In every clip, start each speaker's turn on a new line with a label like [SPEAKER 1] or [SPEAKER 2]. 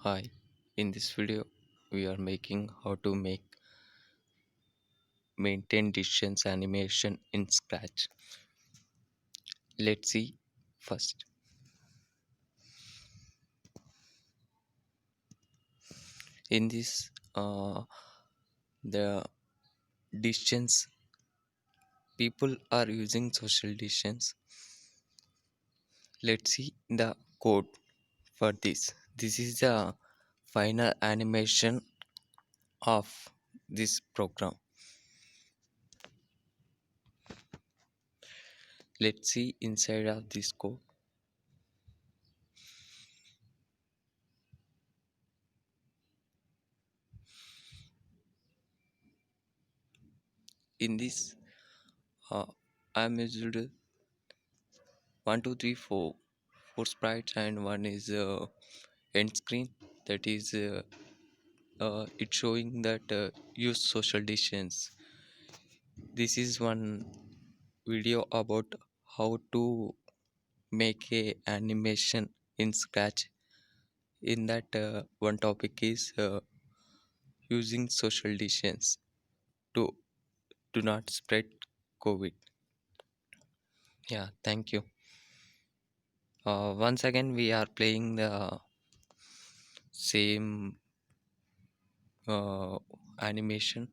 [SPEAKER 1] Hi, in this video we are making how to maintain distance animation in Scratch. Let's see first. In this the distance people are using social distance. Let's see the code for this. This is the final animation of this program. Let's see inside of this code. In this I am used 1 2 3 4 sprites, and one is end screen, that is it's showing that use social distance. This is one video about how to make a animation in Scratch. In that one topic is using social distance to do not spread COVID. Yeah, thank you. Once again we are playing the same animation.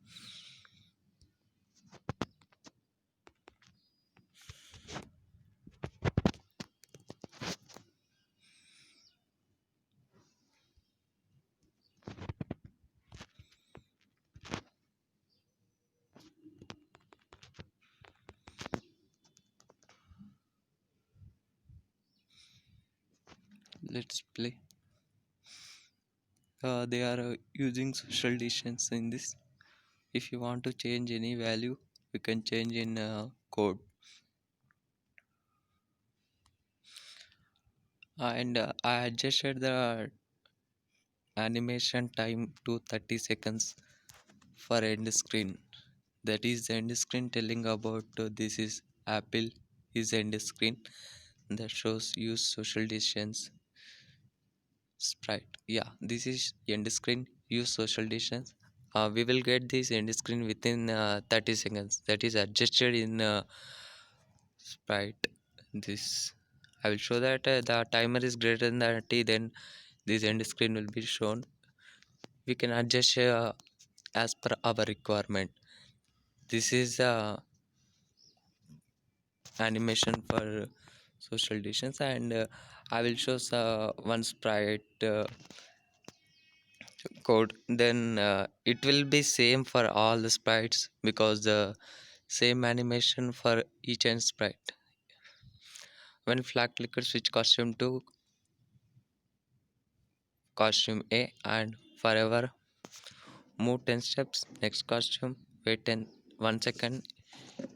[SPEAKER 1] Let's play. They are using social distance in this. If you want to change any value, you can change in code. And I adjusted the animation time to 30 seconds for end screen. That is the end screen telling about this is Apple is end screen that shows use social distance sprite. Yeah, this is end screen, use social distance. We will get this end screen within 30 seconds. That is adjusted in sprite. This I will show that the timer is greater than 30, then this end screen will be shown. We can adjust as per our requirement. This is animation for social distance, and I will show one sprite code. Then it will be same for all the sprites because the same animation for each and sprite. When flag clicker, switch costume to costume A, and forever move 10 steps. Next costume, wait 1 second.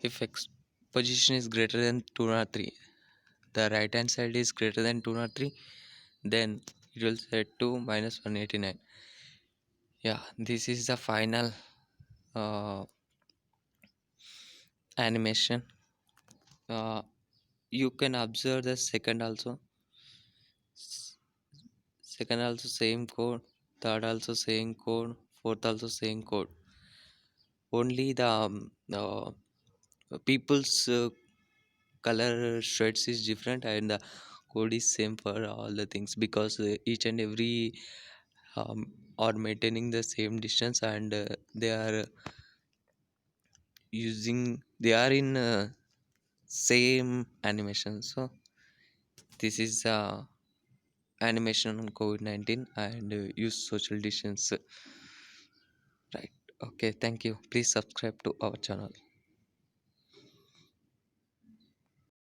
[SPEAKER 1] If X position is greater than 203, the right hand side is greater than 203, then it will set to minus 189. Yeah, this is the final animation. You can observe the second also. Second also same code, third also same code, fourth also same code. Only the people's color shades is different, and the code is same for all the things because each and every are maintaining the same distance, and they are in same animation. So this is animation on COVID-19 and use social distance, right? Okay, thank you. Please subscribe to our channel.